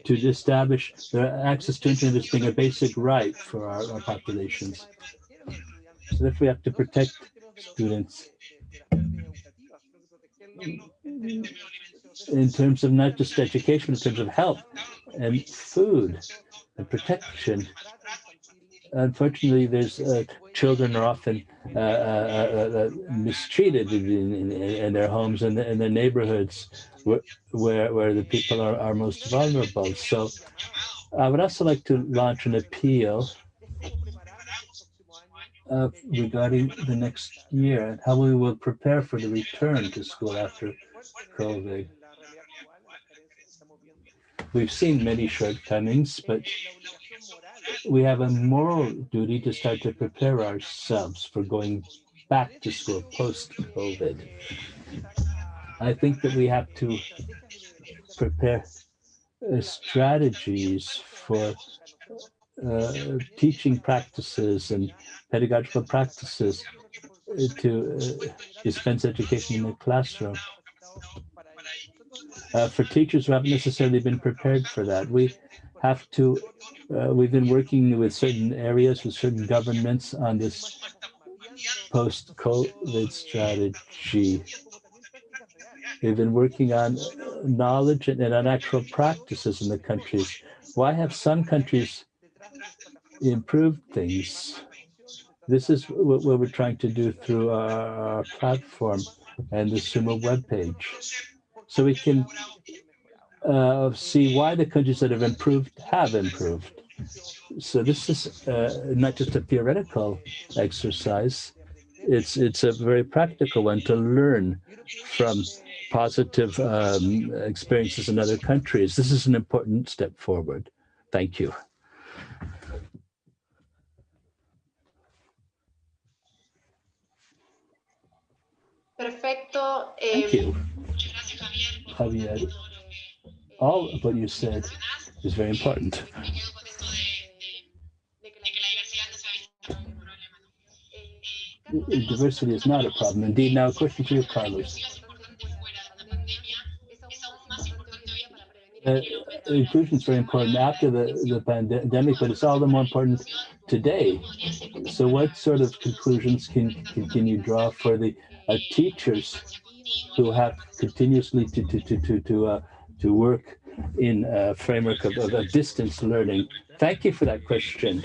establish access to internet as being a basic right for our populations. So if we have to protect students in terms of not just education, in terms of health and food and protection. Unfortunately, there's children are often mistreated in their homes and in their neighborhoods where the people are most vulnerable. So I would also like to launch an appeal regarding the next year and how we will prepare for the return to school after COVID. We've seen many shortcomings, but we have a moral duty to start to prepare ourselves for going back to school post-COVID. I think that we have to prepare strategies for teaching practices and pedagogical practices to dispense education in the classroom. For teachers who haven't necessarily been prepared for that, we have to, we've been working with certain areas, with certain governments on this post-COVID strategy. We've been working on knowledge and on actual practices in the countries. Why have some countries improved things? This is what we're trying to do through our platform and the SUMMA webpage. So we can see why the countries that have improved. So this is not just a theoretical exercise. It's a very practical one to learn from positive experiences in other countries. This is an important step forward. Thank you. Perfecto. Thank you, Javier. All of what you said is very important. Diversity is not a problem. Indeed, now a question for you, Carlos. Inclusion is very important after the pandemic, but it's all the more important today. So what sort of conclusions can you draw for the teachers who have continuously to work in a framework of distance learning? Thank you for that question.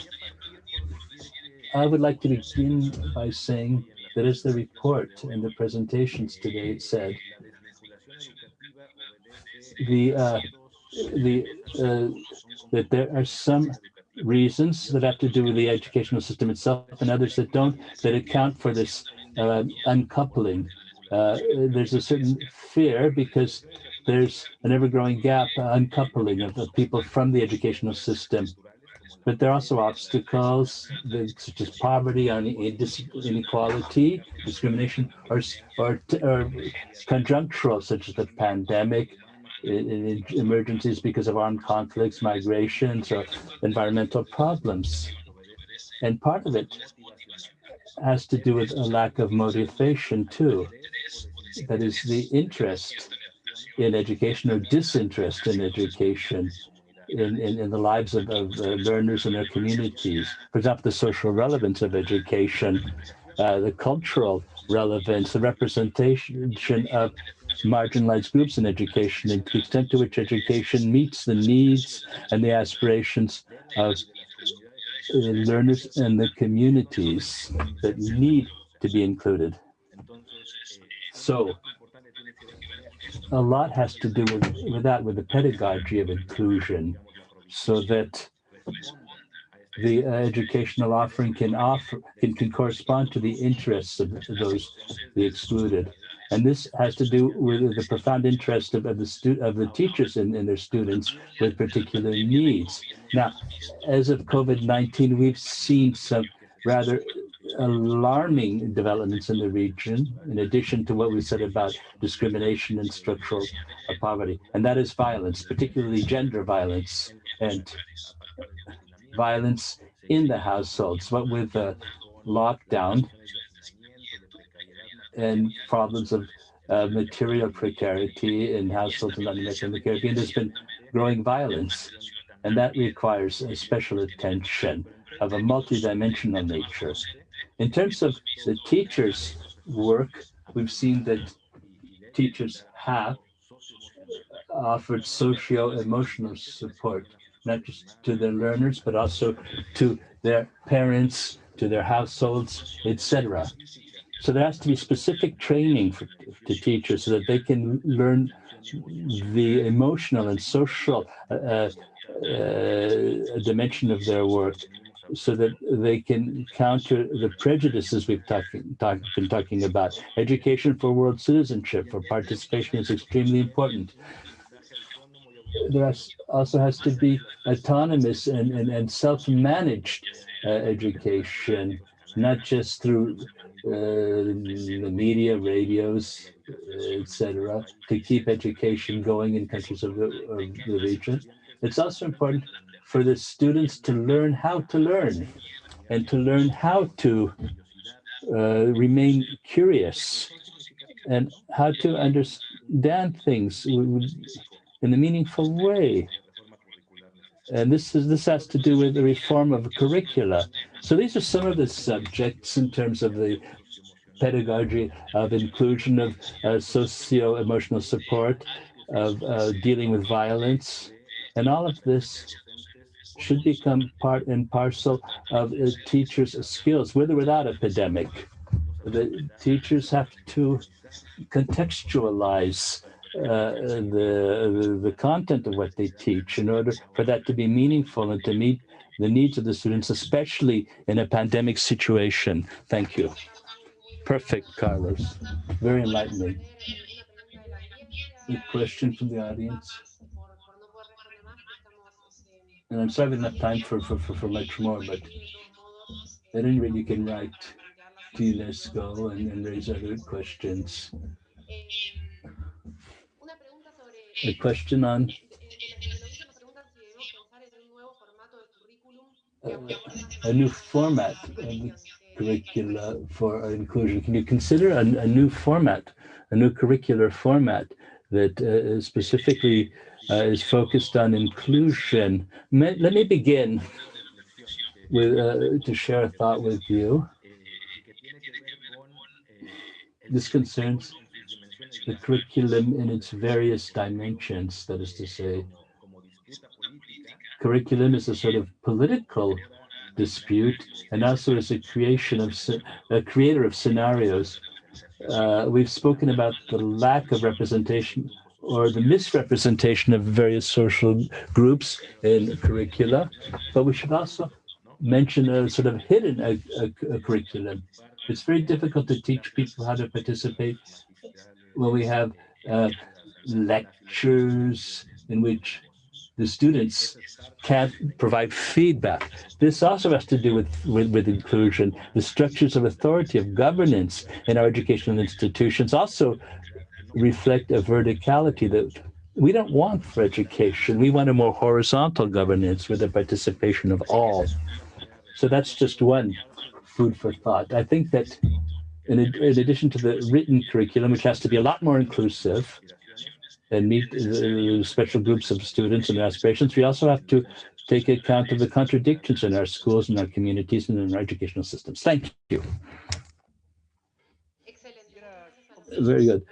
I would like to begin by saying that as the report and the presentations today said, that there are some reasons that have to do with the educational system itself and others that don't, that account for this uncoupling. There's a certain fear because there's an ever-growing gap, uncoupling of people from the educational system. But there are also obstacles such as poverty, inequality, discrimination, or conjunctural, such as the pandemic, in emergencies because of armed conflicts, migrations, or environmental problems. And part of it has to do with a lack of motivation too. That is the interest in education or disinterest in education in the lives of learners and their communities. For example, the social relevance of education, the cultural relevance, the representation of marginalized groups in education, and the extent to which education meets the needs and the aspirations of learners and the communities that need to be included. So a lot has to do with that, with the pedagogy of inclusion, so that the educational offering can correspond to the interests of the excluded. And this has to do with the profound interest of the teachers in their students with particular needs. Now, as of COVID-19, we've seen some rather alarming developments in the region, in addition to what we said about discrimination and structural poverty, and that is violence, particularly gender violence and violence in the households. What with lockdown and problems of material precarity in households in Latin America and the Caribbean, there's been growing violence, and that requires a special attention of a multidimensional nature. In terms of the teachers' work, we've seen that teachers have offered socio-emotional support, not just to their learners, but also to their parents, to their households, etc. So there has to be specific training to teachers so that they can learn the emotional and social dimension of their work, so that they can counter the prejudices we've been talking about. Education for world citizenship, for participation, is extremely important. There also has to be autonomous and self-managed education, not just through the media, radios, etc., to keep education going in countries of the region. It's also important for the students to learn how to learn, and to learn how to remain curious, and how to understand things in a meaningful way. And this has to do with the reform of curricula. So these are some of the subjects in terms of the pedagogy of inclusion, of socio-emotional support, of dealing with violence. And all of this should become part and parcel of teachers' skills, with or without a pandemic. The teachers have to contextualize the content of what they teach in order for that to be meaningful and to meet the needs of the students, especially in a pandemic situation. Thank you. Perfect, Carlos. Very enlightening. A question from the audience? And I'm sorry we don't have time for much more, but at any rate, you can write to UNESCO and raise other questions. A question on a new format of the curricula for inclusion. Can you consider a new format, a new curricular format that specifically is focused on inclusion? Let me begin with to share a thought with you. This concerns the curriculum in its various dimensions, that is to say, curriculum is a sort of political dispute and also is a creator of scenarios. We've spoken about the lack of representation or the misrepresentation of various social groups in curricula, but we should also mention a sort of hidden a curriculum. It's very difficult to teach people how to participate when we have lectures in which the students can't provide feedback. This also has to do with inclusion. The structures of authority, of governance in our educational institutions also reflect a verticality that we don't want for education. We want a more horizontal governance with the participation of all. So that's just one food for thought. I think that in addition to the written curriculum, which has to be a lot more inclusive and meet special groups of students and their aspirations, we also have to take account of the contradictions in our schools, in our communities, and in our educational systems. Thank you. Very good.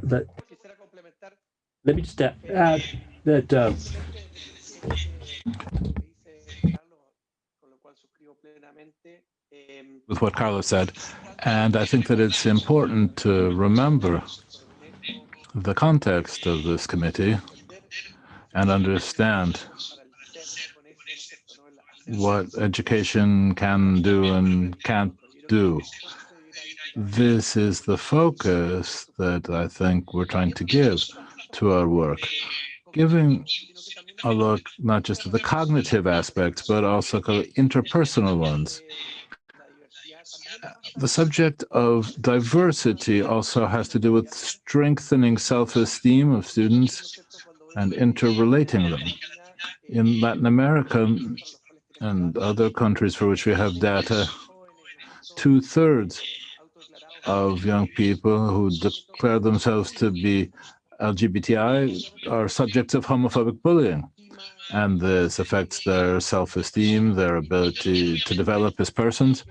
But let me just add that with what Carlos said, and I think that it's important to remember the context of this committee and understand what education can do and can't do. This is the focus that I think we're trying to give to our work, giving a look not just at the cognitive aspects, but also interpersonal ones. The subject of diversity also has to do with strengthening self-esteem of students and interrelating them. In Latin America and other countries for which we have data, 2/3 of young people who declare themselves to be LGBTI are subjects of homophobic bullying. And this affects their self-esteem, their ability to develop as persons.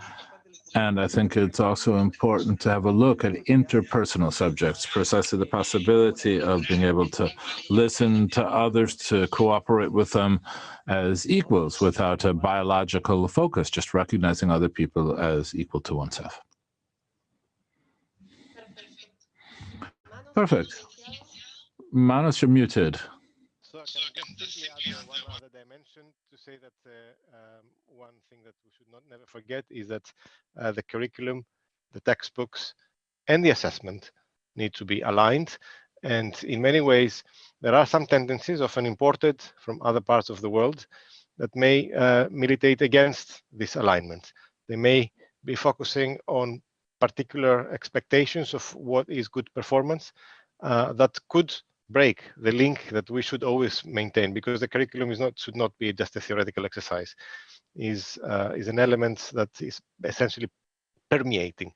And I think it's also important to have a look at interpersonal subjects, precisely the possibility of being able to listen to others, to cooperate with them as equals without a biological focus, just recognizing other people as equal to oneself. Perfect. Manos, you're muted. So I can just simply add one other dimension to say that one thing that we should never forget is that the curriculum, the textbooks, and the assessment need to be aligned. And in many ways, there are some tendencies, often imported from other parts of the world, that may militate against this alignment. They may be focusing on particular expectations of what is good performance that could break the link that we should always maintain, because the curriculum should not be just a theoretical exercise. Is an element that is essentially permeating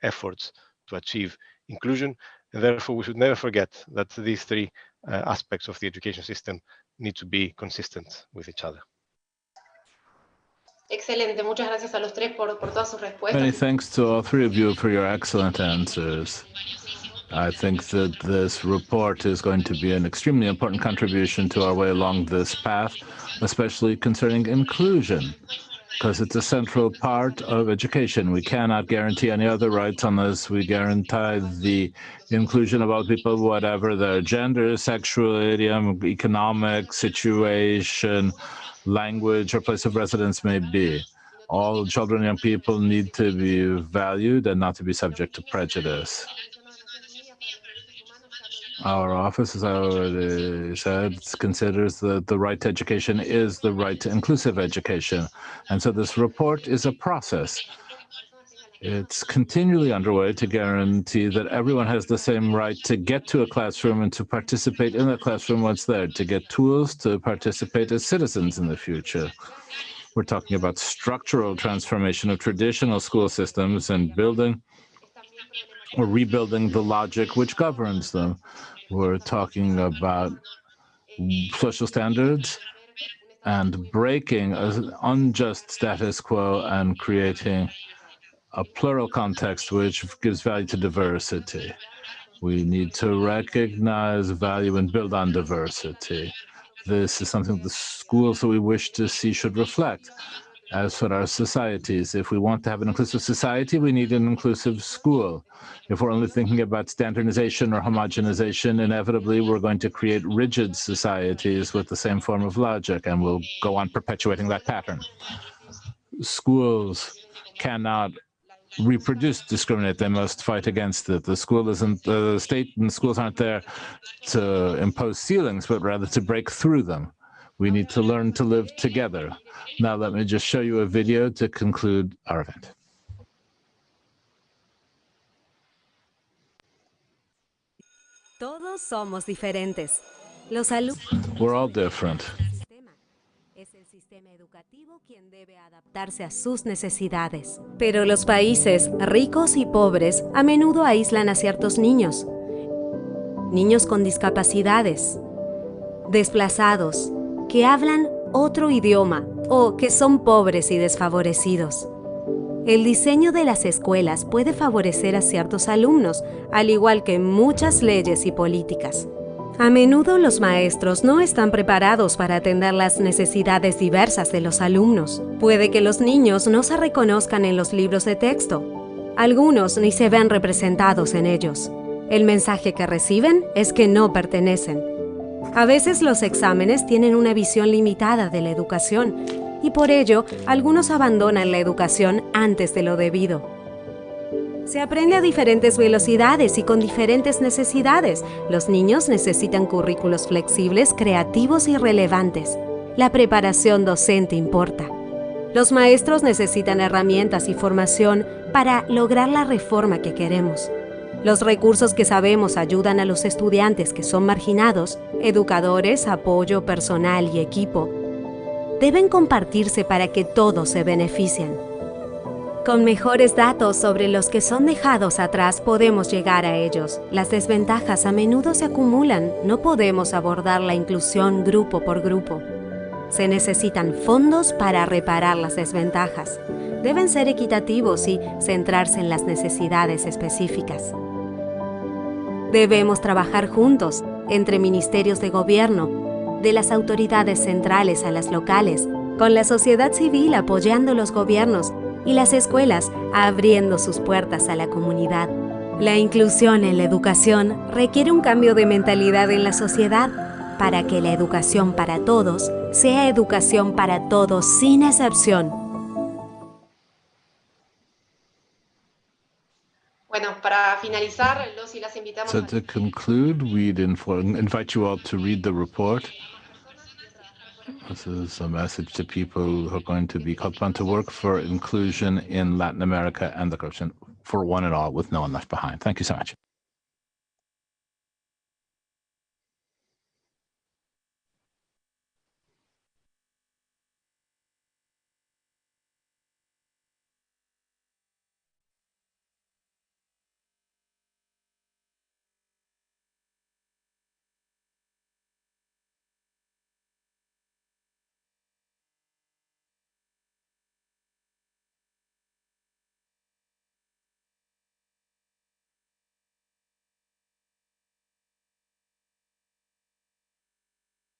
efforts to achieve inclusion, and therefore we should never forget that these three aspects of the education system need to be consistent with each other. Excelente, muchas gracias a los tres por todas sus respuestas. Many thanks to all three of you for your excellent answers. I think that this report is going to be an extremely important contribution to our way along this path, especially concerning inclusion. because it's a central part of education. We cannot guarantee any other rights unless we guarantee the inclusion of all people, whatever their gender, sexuality, economic situation, language, or place of residence may be. All children and young people need to be valued and not to be subject to prejudice. Our office, as I already said, considers that the right to education is the right to inclusive education. And so this report is a process. It's continually underway to guarantee that everyone has the same right to get to a classroom and to participate in the classroom once there, to get tools to participate as citizens in the future. We're talking about structural transformation of traditional school systems and building or rebuilding the logic which governs them. We're talking about social standards and breaking an unjust status quo and creating a plural context which gives value to diversity. We need to recognize value and build on diversity. This is something the schools that we wish to see should reflect. As for our societies, if we want to have an inclusive society, we need an inclusive school. If we're only thinking about standardization or homogenization, inevitably we're going to create rigid societies with the same form of logic, and we'll go on perpetuating that pattern. Schools cannot reproduce discriminate, they must fight against it. The state and the schools aren't there to impose ceilings, but rather to break through them. We need to learn to live together. Now let me just show you a video to conclude our event. Todos somos diferentes. We're all different. Es el sistema educativo quien debe adaptarse a sus necesidades. Pero los países ricos y pobres a menudo aíslan a ciertos niños. Niños con discapacidades, desplazados, que hablan otro idioma o que son pobres y desfavorecidos. El diseño de las escuelas puede favorecer a ciertos alumnos, al igual que muchas leyes y políticas. A menudo los maestros no están preparados para atender las necesidades diversas de los alumnos. Puede que los niños no se reconozcan en los libros de texto. Algunos ni se ven representados en ellos. El mensaje que reciben es que no pertenecen. A veces los exámenes tienen una visión limitada de la educación y por ello algunos abandonan la educación antes de lo debido. Se aprende a diferentes velocidades y con diferentes necesidades. Los niños necesitan currículos flexibles, creativos y relevantes. La preparación docente importa. Los maestros necesitan herramientas y formación para lograr la reforma que queremos. Los recursos que sabemos ayudan a los estudiantes que son marginados, educadores, apoyo, personal y equipo, deben compartirse para que todos se beneficien. Con mejores datos sobre los que son dejados atrás podemos llegar a ellos. Las desventajas a menudo se acumulan. No podemos abordar la inclusión grupo por grupo. Se necesitan fondos para reparar las desventajas. Deben ser equitativos y centrarse en las necesidades específicas. Debemos trabajar juntos, entre ministerios de gobierno, de las autoridades centrales a las locales, con la sociedad civil apoyando los gobiernos y las escuelas abriendo sus puertas a la comunidad. La inclusión en la educación requiere un cambio de mentalidad en la sociedad para que la educación para todos sea educación para todos sin excepción. Bueno, para finalizar, los y las invitamos So to conclude, we'd invite you all to read the report. This is a message to people who are going to be called upon to work for inclusion in Latin America and the corruption for one and all, with no one left behind. Thank you so much.